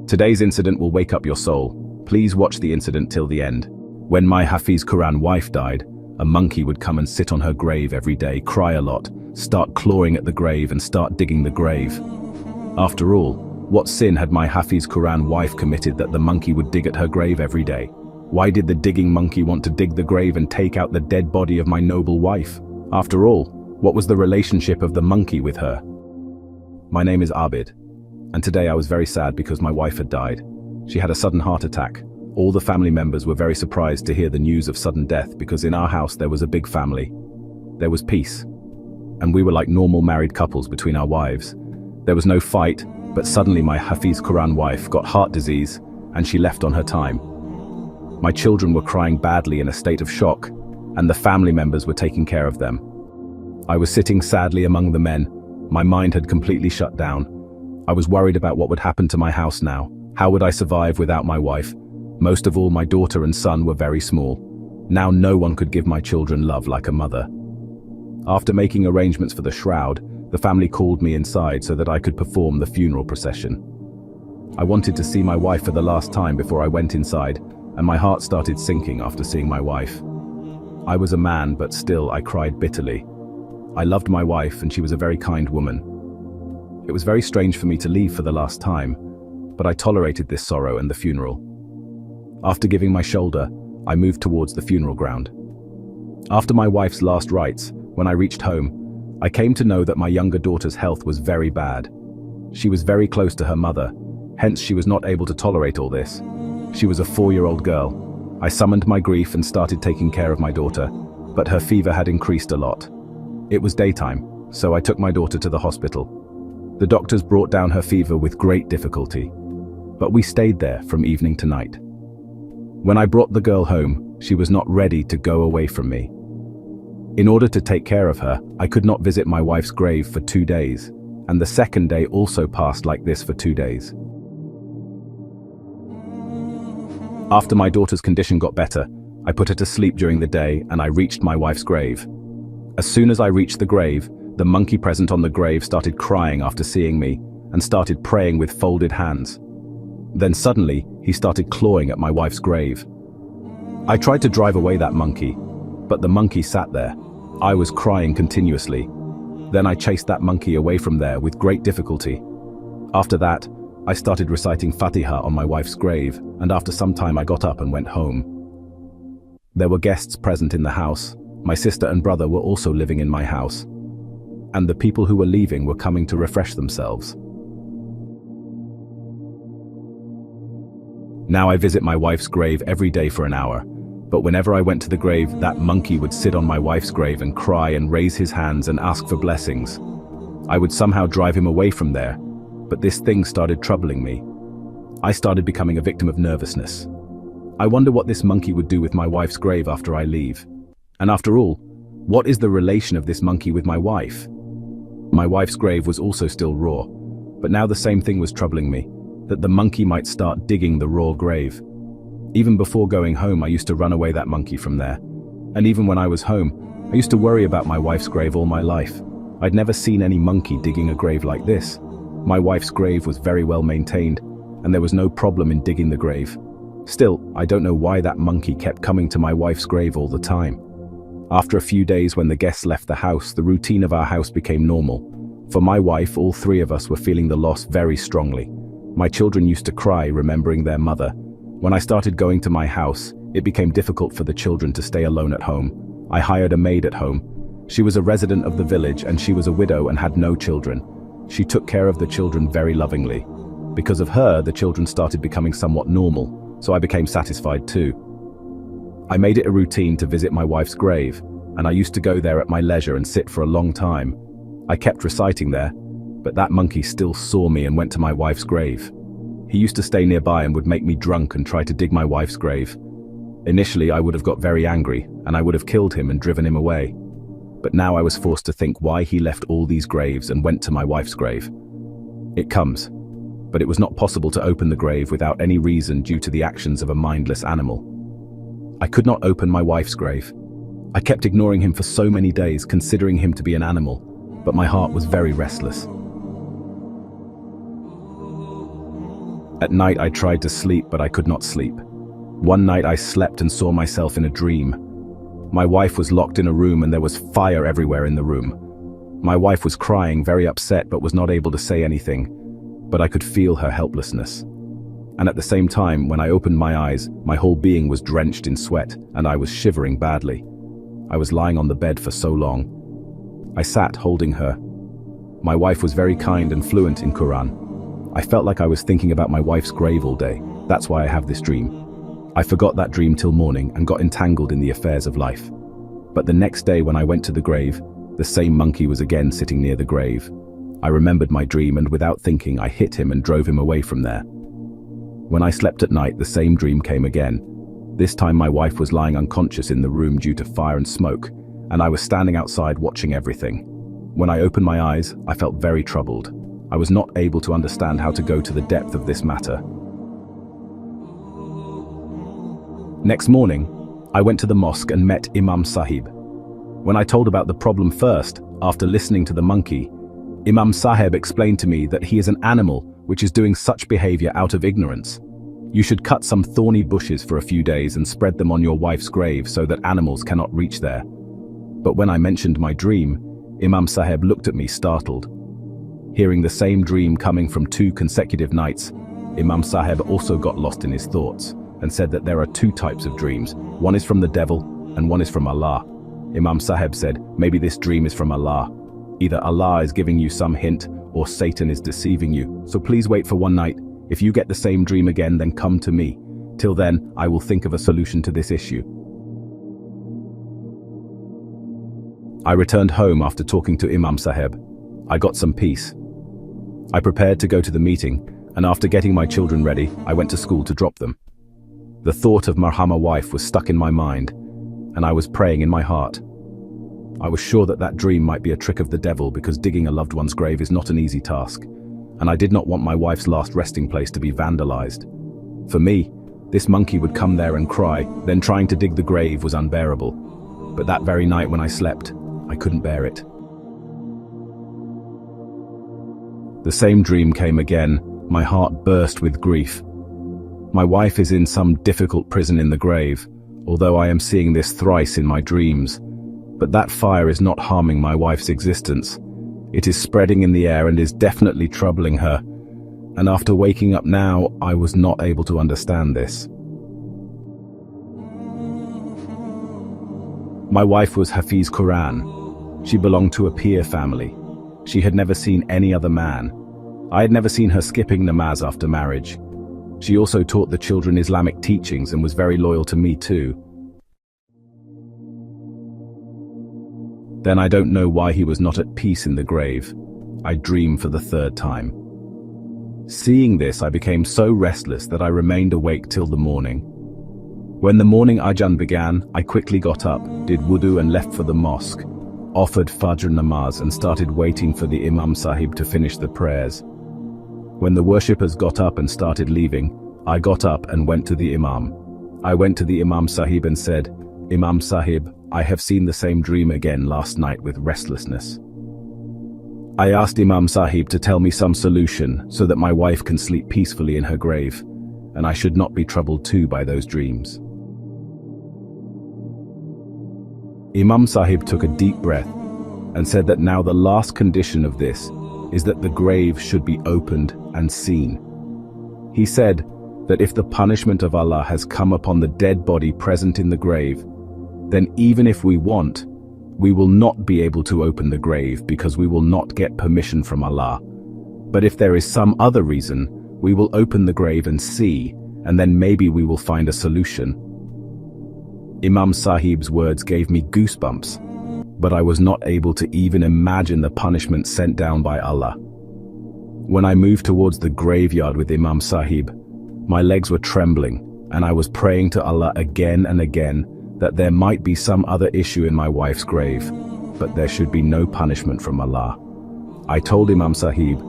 Today's incident will wake up your soul. Please watch the incident till the end. When my Hafiz Quran wife died, a monkey would come and sit on her grave every day, cry a lot, start clawing at the grave and start digging the grave. After all, what sin had my Hafiz Quran wife committed that the monkey would dig at her grave every day? Why did the digging monkey want to dig the grave and take out the dead body of my noble wife? After all, what was the relationship of the monkey with her? My name is Abid, and today I was very sad because my wife had died. She had a sudden heart attack. All the family members were very surprised to hear the news of sudden death because in our house there was a big family. There was peace, and we were like normal married couples between our wives. There was no fight, but suddenly my Hafiz Quran wife got heart disease and she left on her time. My children were crying badly in a state of shock, and the family members were taking care of them. I was sitting sadly among the men. My mind had completely shut down. I was worried about what would happen to my house now. How would I survive without my wife? Most of all, my daughter and son were very small. Now no one could give my children love like a mother. After making arrangements for the shroud, the family called me inside so that I could perform the funeral procession. I wanted to see my wife for the last time before I went inside, and my heart started sinking after seeing my wife. I was a man, but still I cried bitterly. I loved my wife and she was a very kind woman. It was very strange for me to leave for the last time, but I tolerated this sorrow and the funeral. After giving my shoulder, I moved towards the funeral ground. After my wife's last rites, when I reached home, I came to know that my younger daughter's health was very bad. She was very close to her mother, hence she was not able to tolerate all this. She was a 4-year-old girl. I summoned my grief and started taking care of my daughter, but her fever had increased a lot. It was daytime, so I took my daughter to the hospital. The doctors brought down her fever with great difficulty, but we stayed there from evening to night. When I brought the girl home, she was not ready to go away from me. In order to take care of her, I could not visit my wife's grave for 2 days, and the second day also passed like this for 2 days. After my daughter's condition got better, I put her to sleep during the day and I reached my wife's grave. As soon as I reached the grave, the monkey present on the grave started crying after seeing me and started praying with folded hands. Then suddenly, he started clawing at my wife's grave. I tried to drive away that monkey, but the monkey sat there. I was crying continuously. Then I chased that monkey away from there with great difficulty. After that, I started reciting Fatiha on my wife's grave, and after some time I got up and went home. There were guests present in the house. My sister and brother were also living in my house, and the people who were leaving were coming to refresh themselves. Now I visit my wife's grave every day for an hour, but whenever I went to the grave, that monkey would sit on my wife's grave and cry and raise his hands and ask for blessings. I would somehow drive him away from there, but this thing started troubling me. I started becoming a victim of nervousness. I wonder what this monkey would do with my wife's grave after I leave. And after all, what is the relation of this monkey with my wife? My wife's grave was also still raw, but now the same thing was troubling me, that the monkey might start digging the raw grave. Even before going home, I used to run away that monkey from there. And even when I was home, I used to worry about my wife's grave all my life. I'd never seen any monkey digging a grave like this. My wife's grave was very well maintained, and there was no problem in digging the grave. Still, I don't know why that monkey kept coming to my wife's grave all the time. After a few days when the guests left the house, the routine of our house became normal. For my wife, all 3 of us were feeling the loss very strongly. My children used to cry, remembering their mother. When I started going to my house, it became difficult for the children to stay alone at home. I hired a maid at home. She was a resident of the village and she was a widow and had no children. She took care of the children very lovingly. Because of her, the children started becoming somewhat normal, so I became satisfied too. I made it a routine to visit my wife's grave, and I used to go there at my leisure and sit for a long time. I kept reciting there, but that monkey still saw me and went to my wife's grave. He used to stay nearby and would make me drunk and try to dig my wife's grave. Initially, I would have got very angry, and I would have killed him and driven him away. But now I was forced to think why he left all these graves and went to my wife's grave. It comes, but it was not possible to open the grave without any reason due to the actions of a mindless animal. I could not open my wife's grave. I kept ignoring him for so many days, considering him to be an animal, but my heart was very restless. At night I tried to sleep, but I could not sleep. One night I slept and saw myself in a dream. My wife was locked in a room and there was fire everywhere in the room. My wife was crying, very upset, but was not able to say anything, but I could feel her helplessness. And at the same time, when I opened my eyes, my whole being was drenched in sweat and I was shivering badly. I was lying on the bed for so long. I sat holding her. My wife was very kind and fluent in Quran. I felt like I was thinking about my wife's grave all day. That's why I have this dream. I forgot that dream till morning and got entangled in the affairs of life. But the next day when I went to the grave, the same monkey was again sitting near the grave. I remembered my dream and without thinking I hit him and drove him away from there. When I slept at night, the same dream came again. This time my wife was lying unconscious in the room due to fire and smoke, and I was standing outside watching everything. When I opened my eyes, I felt very troubled. I was not able to understand how to go to the depth of this matter. Next morning, I went to the mosque and met Imam Sahib. When I told about the problem first, after listening to the monkey, Imam Sahib explained to me that he is an animal which is doing such behavior out of ignorance. You should cut some thorny bushes for a few days and spread them on your wife's grave so that animals cannot reach there. But when I mentioned my dream, Imam Sahib looked at me startled. Hearing the same dream coming from 2 consecutive nights, Imam Sahib also got lost in his thoughts and said that there are 2 types of dreams. One is from the devil and one is from Allah. Imam Sahib said, maybe this dream is from Allah. Either Allah is giving you some hint or Satan is deceiving you. So please wait for one night. If you get the same dream again, then come to me. Till then, I will think of a solution to this issue. I returned home after talking to Imam Sahib. I got some peace. I prepared to go to the meeting, and after getting my children ready, I went to school to drop them. The thought of Marhama wife was stuck in my mind, and I was praying in my heart. I was sure that that dream might be a trick of the devil because digging a loved one's grave is not an easy task, and I did not want my wife's last resting place to be vandalized. For me, this monkey would come there and cry, then trying to dig the grave was unbearable. But that very night when I slept, I couldn't bear it. The same dream came again. My heart burst with grief. My wife is in some difficult prison in the grave, although I am seeing this thrice in my dreams. But that fire is not harming my wife's existence. It is spreading in the air and is definitely troubling her. And after waking up now, I was not able to understand this. My wife was Hafiz Quran. She belonged to a peer family. She had never seen any other man. I had never seen her skipping namaz after marriage. She also taught the children Islamic teachings and was very loyal to me too. Then I don't know why he was not at peace in the grave. I dream for the 3rd time. Seeing this, I became so restless that I remained awake till the morning. When the morning Ajahn began, I quickly got up, did wudu and left for the mosque, offered Fajr namaz and started waiting for the Imam Sahib to finish the prayers. When the worshippers got up and started leaving, I got up and went to the Imam. I went to the Imam Sahib and said, Imam Sahib, I have seen the same dream again last night with restlessness. I asked Imam Sahib to tell me some solution so that my wife can sleep peacefully in her grave, and I should not be troubled too by those dreams. Imam Sahib took a deep breath and said that now the last condition of this is that the grave should be opened and seen. He said that if the punishment of Allah has come upon the dead body present in the grave, then even if we want, we will not be able to open the grave because we will not get permission from Allah. But if there is some other reason, we will open the grave and see, and then maybe we will find a solution. Imam Sahib's words gave me goosebumps, but I was not able to even imagine the punishment sent down by Allah. When I moved towards the graveyard with Imam Sahib, my legs were trembling, and I was praying to Allah again and again that there might be some other issue in my wife's grave, but there should be no punishment from Allah. I told Imam Sahib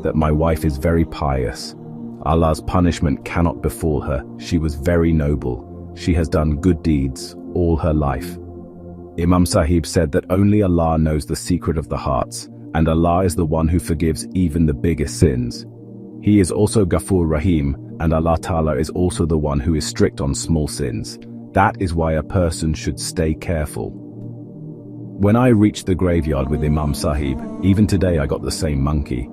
that my wife is very pious. Allah's punishment cannot befall her. She was very noble. She has done good deeds all her life. Imam Sahib said that only Allah knows the secret of the hearts, and Allah is the one who forgives even the biggest sins. He is also Ghafur Rahim, and Allah Ta'ala is also the one who is strict on small sins. That is why a person should stay careful. When I reached the graveyard with Imam Sahib, even today I got the same monkey.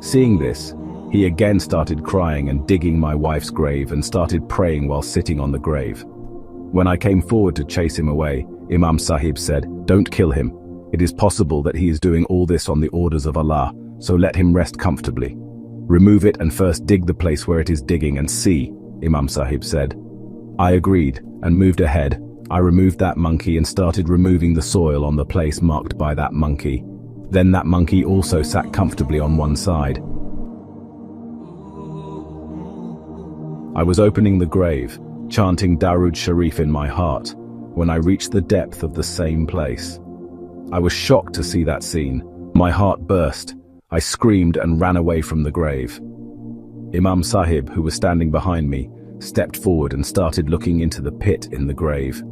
Seeing this, he again started crying and digging my wife's grave and started praying while sitting on the grave. When I came forward to chase him away, Imam Sahib said, "Don't kill him. It is possible that he is doing all this on the orders of Allah, so let him rest comfortably. Remove it and first dig the place where it is digging and see," Imam Sahib said. I agreed and moved ahead. I removed that monkey and started removing the soil on the place marked by that monkey. Then that monkey also sat comfortably on one side. I was opening the grave, chanting Darud Sharif in my heart, when I reached the depth of the same place. I was shocked to see that scene. My heart burst. I screamed and ran away from the grave. Imam Sahib, who was standing behind me, stepped forward and started looking into the pit in the grave.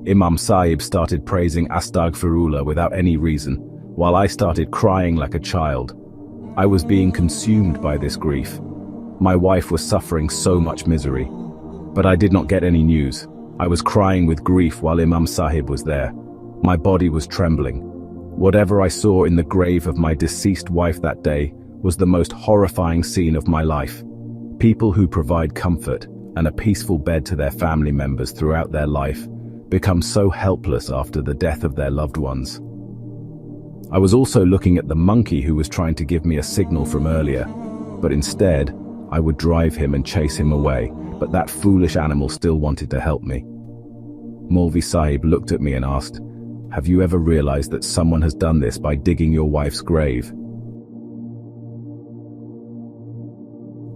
Imam Sahib started praising Astaghfirullah without any reason, while I started crying like a child. I was being consumed by this grief. My wife was suffering so much misery. But I did not get any news. I was crying with grief while Imam Sahib was there. My body was trembling. Whatever I saw in the grave of my deceased wife that day was the most horrifying scene of my life. People who provide comfort and a peaceful bed to their family members throughout their life become so helpless after the death of their loved ones. I was also looking at the monkey who was trying to give me a signal from earlier, but instead, I would drive him and chase him away, but that foolish animal still wanted to help me. Maulvi Sahib looked at me and asked, "Have you ever realized that someone has done this by digging your wife's grave?"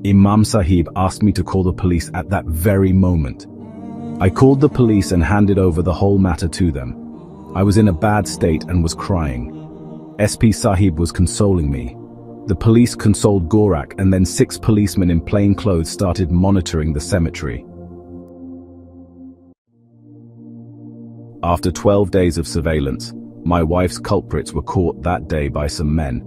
Imam Sahib asked me to call the police at that very moment. I called the police and handed over the whole matter to them. I was in a bad state and was crying. SP Sahib was consoling me. The police consoled Gorak, and then 6 policemen in plain clothes started monitoring the cemetery. After 12 days of surveillance, my wife's culprits were caught that day by some men.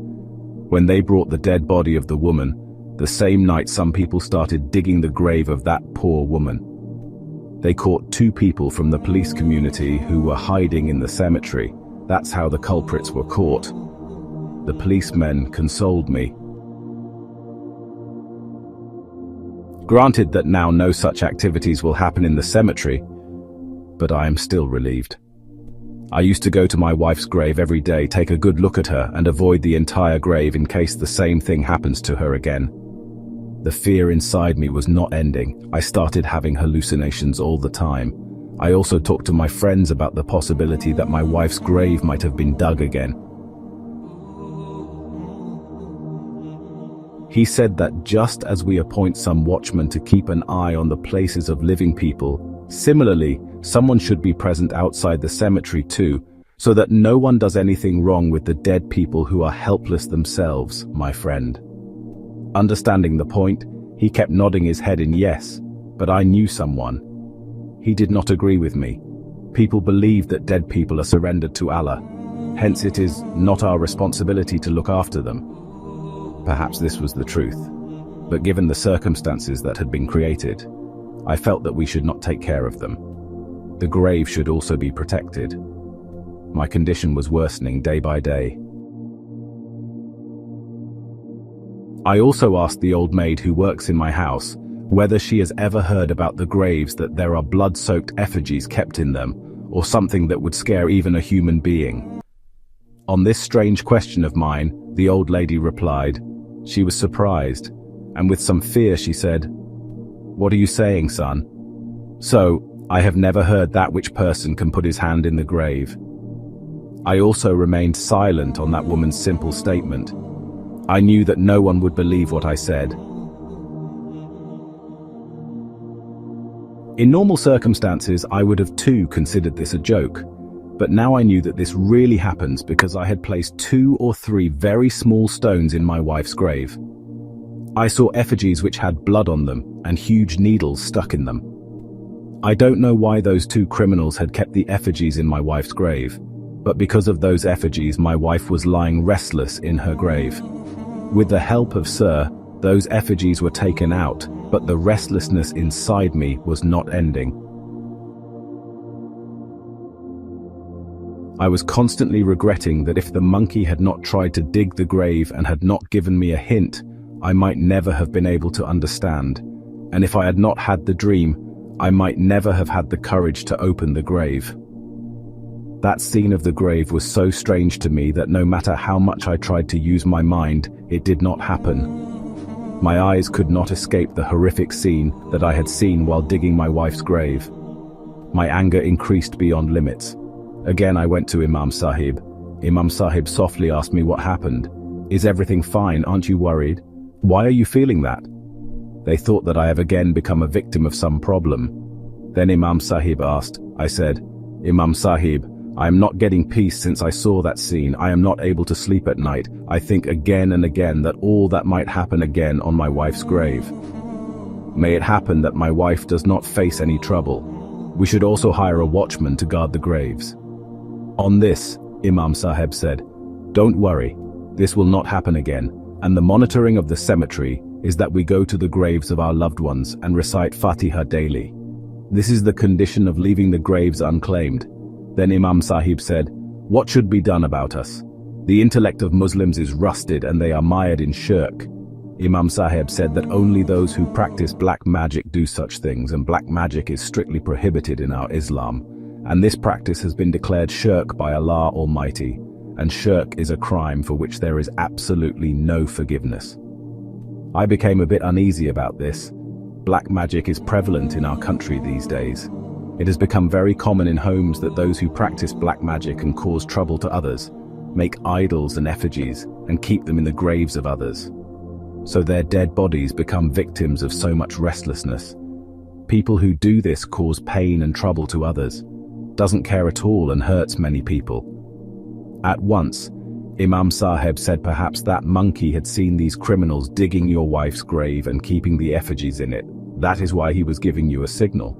When they brought the dead body of the woman, the same night some people started digging the grave of that poor woman. They caught 2 people from the police community who were hiding in the cemetery. That's how the culprits were caught. The policemen consoled me. Granted that now no such activities will happen in the cemetery, but I am still relieved. I used to go to my wife's grave every day, take a good look at her, and avoid the entire grave in case the same thing happens to her again. The fear inside me was not ending. I started having hallucinations all the time. I also talked to my friends about the possibility that my wife's grave might have been dug again. He said that just as we appoint some watchmen to keep an eye on the places of living people, similarly, someone should be present outside the cemetery too, so that no one does anything wrong with the dead people who are helpless themselves, my friend. Understanding the point, he kept nodding his head in yes, but I knew someone. He did not agree with me. People believe that dead people are surrendered to Allah. Hence it is not our responsibility to look after them. Perhaps this was the truth, but given the circumstances that had been created, I felt that we should not take care of them. The grave should also be protected. My condition was worsening day by day. I also asked the old maid who works in my house whether she has ever heard about the graves that there are blood-soaked effigies kept in them, or something that would scare even a human being. On this strange question of mine, the old lady replied. She was surprised, and with some fear she said, "What are you saying, son?" So, I have never heard that which person can put his hand in the grave. I also remained silent on that woman's simple statement. I knew that no one would believe what I said. In normal circumstances, I would have too considered this a joke, but now I knew that this really happens because I had placed 2 or 3 very small stones in my wife's grave. I saw effigies which had blood on them and huge needles stuck in them. I don't know why those 2 criminals had kept the effigies in my wife's grave, but because of those effigies, my wife was lying restless in her grave. With the help of Sir, Those effigies were taken out, but the restlessness inside me was not ending. I was constantly regretting that if the monkey had not tried to dig the grave and had not given me a hint, I might never have been able to understand. And if I had not had the dream, I might never have had the courage to open the grave. That scene of the grave was so strange to me that no matter how much I tried to use my mind, it did not happen. My eyes could not escape the horrific scene that I had seen while digging my wife's grave. My anger increased beyond limits. Again, I went to Imam Sahib. Imam Sahib softly asked me what happened. "Is everything fine? Aren't you worried? Why are you feeling that?" They thought that I have again become a victim of some problem. Then Imam Sahib asked. I said, "Imam Sahib, I am not getting peace since I saw that scene. I am not able to sleep at night. I think again and again that all that might happen again on my wife's grave. May it happen that my wife does not face any trouble. We should also hire a watchman to guard the graves." On this, Imam Sahib said, "Don't worry, this will not happen again, and the monitoring of the cemetery is that we go to the graves of our loved ones and recite Fatiha daily. This is the condition of leaving the graves unclaimed." Then Imam Sahib said, "What should be done about us? The intellect of Muslims is rusted and they are mired in shirk." Imam Sahib said that only those who practice black magic do such things, and black magic is strictly prohibited in our Islam. And this practice has been declared shirk by Allah Almighty, and shirk is a crime for which there is absolutely no forgiveness. I became a bit uneasy about this. Black magic is prevalent in our country these days. It has become very common in homes that those who practice black magic and cause trouble to others make idols and effigies and keep them in the graves of others. So their dead bodies become victims of so much restlessness. People who do this cause pain and trouble to others, doesn't care at all and hurts many people. At once, Imam Sahib said perhaps that monkey had seen these criminals digging your wife's grave and keeping the effigies in it. That is why he was giving you a signal.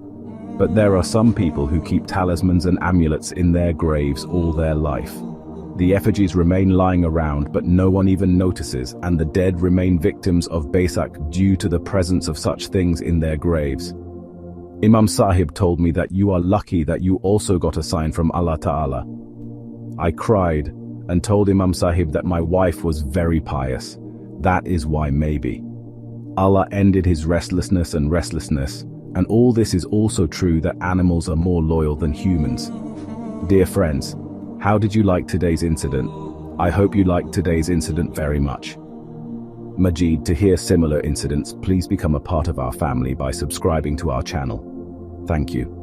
But there are some people who keep talismans and amulets in their graves all their life. The effigies remain lying around, but no one even notices, and the dead remain victims of Payback due to the presence of such things in their graves. Imam Sahib told me that you are lucky that you also got a sign from Allah Ta'ala. I cried and told Imam Sahib that my wife was very pious. That is why maybe Allah ended his restlessness, and all this is also true that animals are more loyal than humans. Dear friends, how did you like today's incident? I hope you liked today's incident very much. Majid, to hear similar incidents, please become a part of our family by subscribing to our channel. Thank you.